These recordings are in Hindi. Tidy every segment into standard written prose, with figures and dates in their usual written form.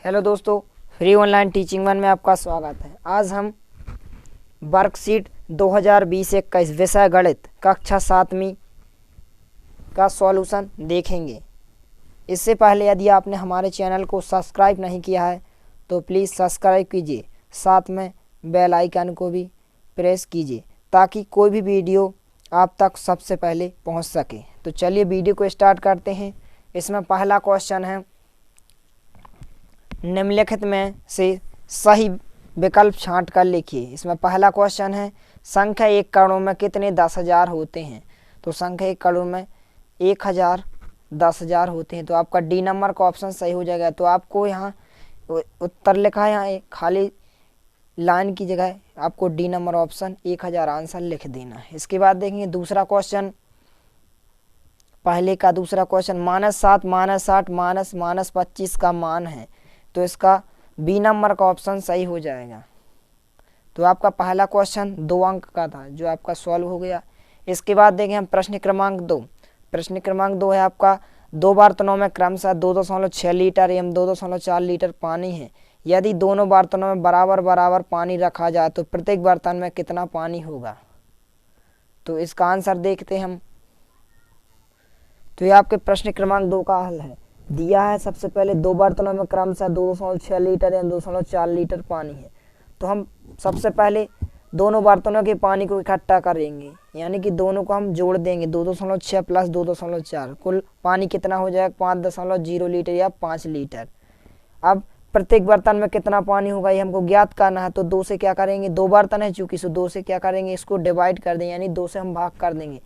हेलो दोस्तों, फ्री ऑनलाइन टीचिंग वन में आपका स्वागत है। आज हम वर्कशीट 2020-21 विषय गणित कक्षा 7वीं का सॉल्यूशन देखेंगे। इससे पहले यदि आपने हमारे चैनल को सब्सक्राइब नहीं किया है तो प्लीज़ सब्सक्राइब कीजिए, साथ में बेल आइकन को भी प्रेस कीजिए ताकि कोई भी वीडियो आप तक सबसे पहले पहुंच सके। तो चलिए वीडियो को स्टार्ट करते हैं। इसमें पहला क्वेश्चन है, निम्नलिखित में से सही विकल्प छांट कर लिखिए। इसमें पहला क्वेश्चन है, संख्या 1 करोड़ में कितने 10,000 होते हैं? तो संख्या 1 करोड़ में 1,000 10,000 होते हैं। तो आपका डी नंबर का ऑप्शन सही हो जाएगा। तो आपको यहाँ उत्तर लिखा है, यहाँ एक खाली लाइन की जगह आपको डी नंबर ऑप्शन 1,000 आंसर लिख देना है। इसके बाद देखेंगे दूसरा क्वेश्चन, पहले का दूसरा क्वेश्चन, -7 -8 -25 का मान है। तो इसका बी नंबर का ऑप्शन सही हो जाएगा। तो आपका पहला क्वेश्चन 2 अंक का था जो आपका सॉल्व हो गया। इसके बाद देखें हम प्रश्न क्रमांक 2। प्रश्न क्रमांक 2 है आपका, 2 बर्तनों में क्रमशः 2.6 लीटर एवं 2.4 लीटर पानी है। यदि दोनों बर्तनों में बराबर बराबर पानी रखा जाए तो प्रत्येक बर्तन में कितना पानी होगा? तो इसका आंसर देखते हैं हम। तो ये आपके प्रश्न क्रमांक 2 का हल है। दिया है सबसे पहले 2 बर्तनों में क्रमशः 2.6 लीटर या 2.4 लीटर पानी है। तो हम सबसे पहले दोनों बर्तनों के पानी को इकट्ठा करेंगे, यानी कि दोनों को हम जोड़ देंगे। 2.6 प्लस 2.4 कुल पानी कितना हो जाएगा? 5.0 लीटर या 5 लीटर। अब प्रत्येक बर्तन में कितना पानी होगा ये हमको ज्ञात करना है। तो 2 से क्या करेंगे, 2 बर्तन है चूंकि, सो 2 से क्या करेंगे, इसको डिवाइड कर देंगे, यानी 2 से हम भाग कर देंगे।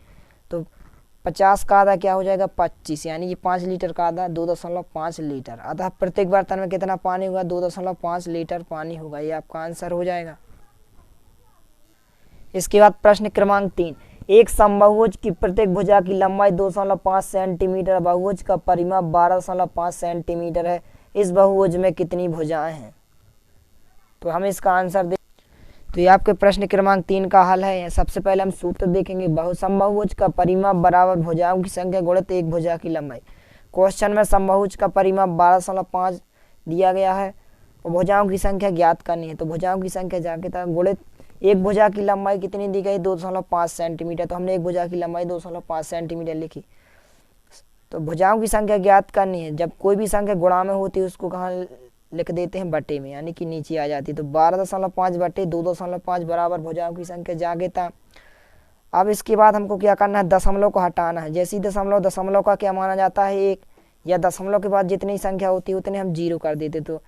तो 50 का आधा क्या हो जाएगा? 25, यानी कि 5 लीटर का आधा 2.5 लीटर। अतः प्रत्येक बर्तन में कितना पानी होगा? 2.5 लीटर पानी होगा। ये आपका आंसर हो जाएगा। इसके बाद प्रश्न क्रमांक 3, एक समबाहुभुज की प्रत्येक भुजा की लंबाई 2.5 सेंटीमीटर, बहुभुज का परिमाप 12.5 सेंटीमीटर है। इस बहुभुज में कितनी भुजाएं हैं? तो हम इसका आंसर दे। तो ये आपके प्रश्न क्रमांक 3 का हल है। सबसे पहले हम सूत्र देखेंगे, समबाहुभुज का परिमाप बराबर भुजाओं की संख्या गुणित एक भुजा की लंबाई। क्वेश्चन में समबाहुभुज का परिमाप 12.5 दिया गया है और भुजाओं की संख्या ज्ञात करनी है। तो भुजाओं की संख्या जाके था गुणित एक भुजा की लंबाई कितनी दी गई? 2.5 सेंटीमीटर। तो हमने एक भुजा की लंबाई 2.5 सेंटीमीटर लिखी। तो भुजाओं की संख्या ज्ञात करनी है। जब कोई भी संख्या गुणा में होती है उसको कहाँ लिख देते हैं? बटे में, यानी कि नीचे आ जाती है। तो 12.5 बटे 2.5 बराबर भुजाओं की संख्या जागे था। अब इसके बाद हमको क्या करना है? दशमलव को हटाना है। जैसे ही दशमलव का क्या माना जाता है? 1, या दशमलव के बाद जितनी संख्या होती है उतने हम 0 कर देते। तो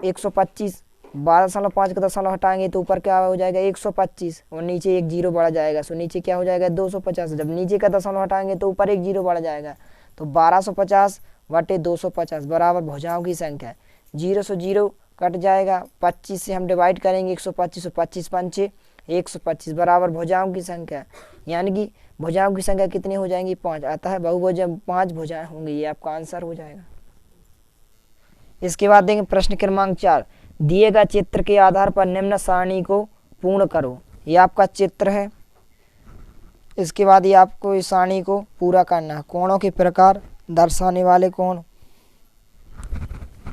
125, 12.5 का दशमलव हटाएंगे तो ऊपर क्या हो जाएगा? 125 और नीचे एक 0 बढ़ जाएगा। सो नीचे क्या हो जाएगा? 250। जब नीचे का दशमलव हटाएंगे तो ऊपर एक 0 बढ़ जाएगा। तो 1250 बटे 250 बराबर भुजाओं की संख्या। 0 से 0 कट जाएगा, 25 से हम डिवाइड करेंगे 125, 25 पंचे 125 बराबर भुजाओं की संख्या, यानी कि भुजाओं की संख्या कितनी हो जाएंगी? 5। अतः बहुभुज 5 भुजाएं होंगी। ये आपका आंसर हो जाएगा। इसके बाद देंगे प्रश्न क्रमांक 4, दिए गए चित्र के आधार पर निम्न सारणी को पूर्ण करो। ये आपका चित्र है। इसके बाद ये आपको इस सारणी को पूरा करना है। कोणों के प्रकार दर्शाने वाले कोण।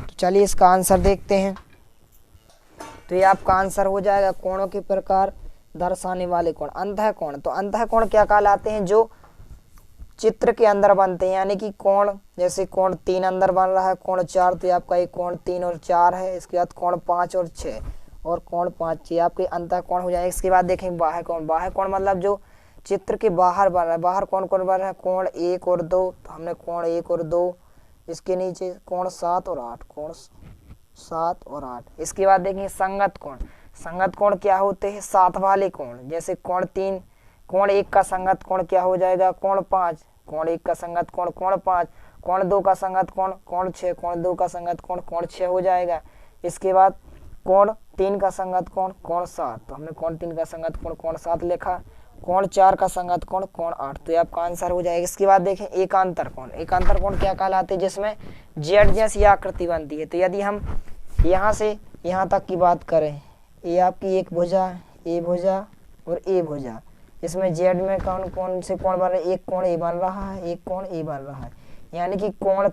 तो चलिए इसका आंसर देखते हैं। तो ये आपका आंसर हो जाएगा, कोणों के प्रकार दर्शाने वाले कोण। अंतः कोण, तो अंतः कोण क्या कहलाते हैं? जो चित्र के अंदर बनते हैं, यानी कि कोण, जैसे कोण 3 अंदर बन रहा है, कोण 4, तो आपका एक कोण 3 और 4 है। इसके बाद कोण 5 और 6 और कोण 5, 6 आपके अंतः कोण हो जाएगा। इसके बाद देखेंगे बाह्य कोण। बाह्य कोण मतलब जो चित्र के बाहर बन रहा है। बाहर कौन कौन बन रहा है? कोण 1 और 2। तो हमने कोण 1 और 2। इसके नीचे कोण 7 और 8, कोण 7 और 8। इसके बाद देखेंगे संगत कोण। संगत कोण क्या होते हैं? साथ वाले कोण। जैसे कोण 3, कोण 1 का संगत कोण क्या हो जाएगा? कोण 5। कोण 1 का संगत कोण कोण 5। कोण 2 का संगत कोण कोण 6। कोण 2 का संगत कोण कोण 6 हो जाएगा। इसके बाद कोण 3 का संगत कोण कोण 7। तो हमने कोण 3 का संगत कोण कोण 7 लिखा। कोण 4 का संगत कोण कोण 8। तो ये आपका आंसर हो जाएगा। इसके बाद देखें एकांतर कोण। एकांतर कोण क्या कहलाते हैं? जिसमें जेड जैसी आकृति बनती है। तो यदि हम यहाँ से यहाँ तक की बात करें, ये आपकी एक भुजा, ए भुजा और ए भुजा। इसमें जेड में कौन कौन से कोण बन रहे हैं? एक कोण ए बन रहा है, एक कोण ए बन रहा है, यानी कि कोण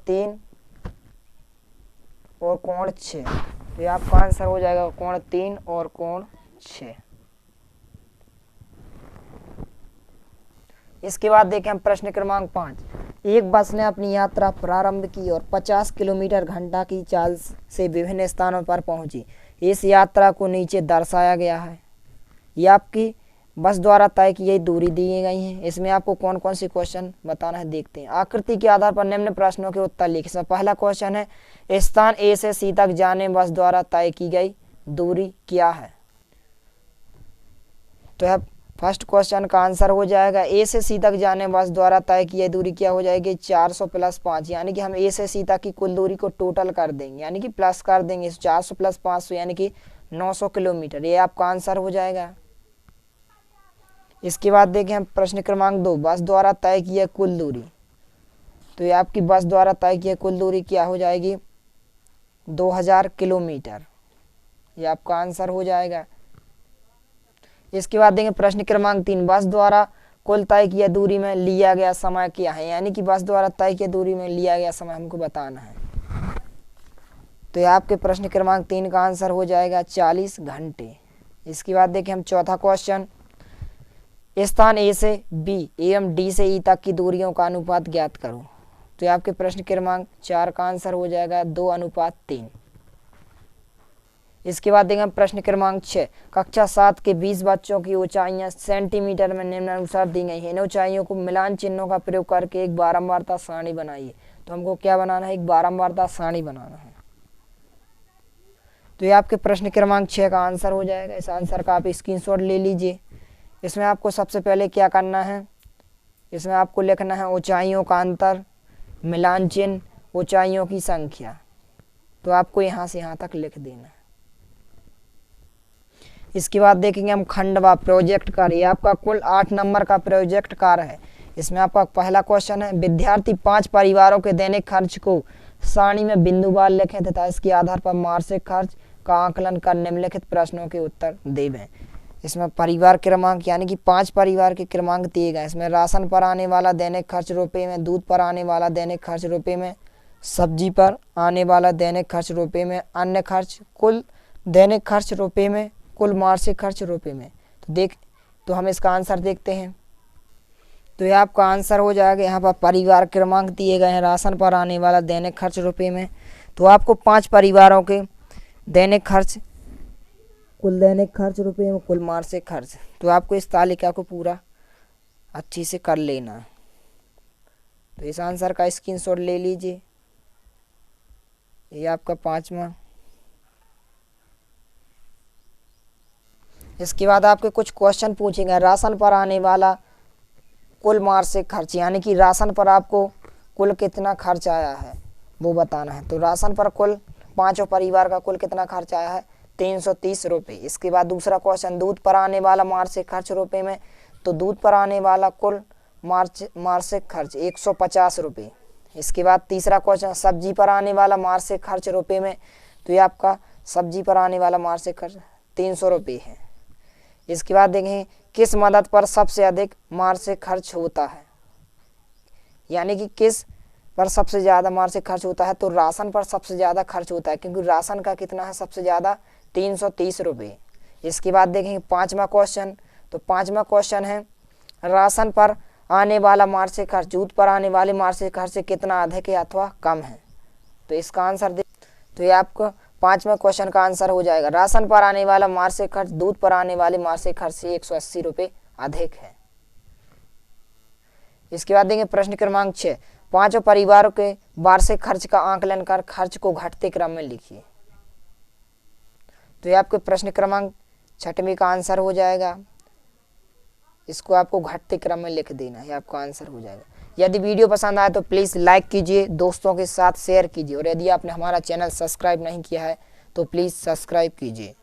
3 और कोण 6। तो ये आपका आंसर हो जाएगा कोण 3 और कोण 6। इसके बाद देखें हम प्रश्न क्रमांक 5। एक बस ने अपनी यात्रा प्रारंभ की और 50 किलोमीटर घंटा की चाल से विभिन्न स्थानों पर पहुंची। इस यात्रा को नीचे दर्शाया गया है। ये आपकी बस द्वारा तय की गई दूरी दी गई है। इसमें आपको कौन कौन से क्वेश्चन बताना है देखते हैं। आकृति के आधार पर निम्न प्रश्नों के उत्तर लिखें। पहला क्वेश्चन है स्थान ए से सी तक जाने बस द्वारा तय की गई दूरी क्या है। तो अब फर्स्ट क्वेश्चन का आंसर हो जाएगा ए से सी तक जाने बस द्वारा तय की गई दूरी क्या हो जाएगी 400 + 5, यानी कि हम ए से सी तक की कुल दूरी को टोटल कर देंगे, यानी कि प्लस कर देंगे 400 + 500 यानी कि 900 किलोमीटर। ये आपका आंसर हो जाएगा। इसके बाद देखें हम प्रश्न क्रमांक 2। बस द्वारा तय की गई कुल दूरी। तो ये आपकी बस द्वारा तय की गई कुल दूरी क्या हो जाएगी 2000 किलोमीटर। ये आपका आंसर हो जाएगा। इसके बाद देंगे प्रश्न क्रमांक 3। बस द्वारा कुल तय किया दूरी में लिया गया समय क्या है, यानी कि बस द्वारा तय किया दूरी में लिया गया समय हमको बताना है। तो ये आपके प्रश्न क्रमांक 3 का आंसर हो जाएगा 40 घंटे। इसके बाद देखें हम चौथा क्वेश्चन। स्थान ए से बी एवं डी से ई तक की दूरियों का अनुपात ज्ञात करो। तो ये आपके प्रश्न क्रमांक 4 का आंसर हो जाएगा 2:3। इसके बाद देखें प्रश्न क्रमांक 6। कक्षा 7 के 20 बच्चों की ऊंचाइयां सेंटीमीटर में निम्नानुसार दी गई हैं। इन ऊंचाइयों को मिलान चिन्हों का प्रयोग करके एक बारंबारता सारणी बनाइए। तो हमको क्या बनाना है, एक बारंबारता सारणी बनाना है। तो ये आपके प्रश्न क्रमांक 6 का आंसर हो जाएगा। इस आंसर का आप स्क्रीनशॉट ले लीजिए। इसमें आपको सबसे पहले क्या करना है, इसमें आपको लिखना है ऊंचाइयों का अंतर, मिलान चिन्ह, ऊंचाइयों की संख्या। तो आपको यहाँ से यहाँ तक लिख देना है। इसके बाद देखेंगे हम खंड व प्रोजेक्ट कार्य। ये आपका कुल 8 नंबर का प्रोजेक्ट कार्य है। इसमें आपका पहला क्वेश्चन है विद्यार्थी 5 परिवारों के दैनिक खर्च को सारणी में बिंदुवार लिखें तथा इसके आधार पर मासिक खर्च का आकलन कर निम्नलिखित प्रश्नों के उत्तर देवें। इसमें परिवार क्रमांक यानी कि 5 परिवार के क्रमांक दिए गए। इसमें राशन पर आने वाला दैनिक खर्च रुपये में, दूध पर आने वाला दैनिक खर्च रुपये में, सब्जी पर आने वाला दैनिक खर्च रुपये में, अन्य खर्च कुल दैनिक खर्च रुपये में, कुल मासिक खर्च रुपये में। तो हम इसका आंसर देखते हैं। तो ये आपका आंसर हो जाएगा, यहाँ पर परिवार क्रमांक दिए गए हैं, राशन पर आने वाला दैनिक खर्च रुपये में। तो आपको 5 परिवारों के दैनिक खर्च, कुल दैनिक खर्च रुपये में, कुल मासिक खर्च। तो आपको इस तालिका को पूरा अच्छी से कर लेना है। तो इस आंसर का स्क्रीनशॉट ले लीजिए। ये आपका 5वां। इसके बाद आपके कुछ क्वेश्चन पूछेंगे। राशन पर आने वाला कुल मासिक खर्च, यानी कि राशन पर आपको कुल कितना खर्च आया है वो बताना है। तो राशन पर कुल 5 परिवार का कुल कितना खर्च आया है 330 रुपये। इसके बाद दूसरा क्वेश्चन दूध पर आने वाला मासिक खर्च रुपये में। तो दूध पर आने वाला कुल मासिक खर्च 150 रुपये। इसके बाद तीसरा क्वेश्चन सब्जी पर आने वाला मासिक खर्च रुपये में। तो ये आपका सब्जी पर आने वाला मासिक खर्च 300 रुपये है। इसके बाद देखें किस मदद पर सबसे अधिक मासिक खर्च होता है, यानी कि किस पर सबसे ज़्यादा मासिक खर्च होता है। तो राशन पर सबसे ज़्यादा खर्च होता है, क्योंकि राशन का कितना है सबसे ज़्यादा 330 रुपये। इसके बाद देखेंगे 5वां क्वेश्चन। तो 5वां क्वेश्चन है राशन पर आने वाला मासिक खर्च दूध पर आने वाले मासिक खर्च से कितना अधिक है अथवा कम है। तो इसका आंसर तो ये आपको 5वें क्वेश्चन का आंसर हो जाएगा राशन पर आने वाला मासिक खर्च दूध पर आने वाले मासिक खर्च से 180 रुपये अधिक है। इसके बाद देंगे प्रश्न क्रमांक 6। 5 परिवारों के वार्षिक खर्च का आकलन कर खर्च को घटते क्रम में लिखिए। तो ये आपके प्रश्न क्रमांक 6वें का आंसर हो जाएगा। इसको आपको घटते क्रम में लिख देना है, आपका आंसर हो जाएगा। यदि वीडियो पसंद आए तो प्लीज़ लाइक कीजिए, दोस्तों के साथ शेयर कीजिए, और यदि आपने हमारा चैनल सब्सक्राइब नहीं किया है तो प्लीज़ सब्सक्राइब कीजिए।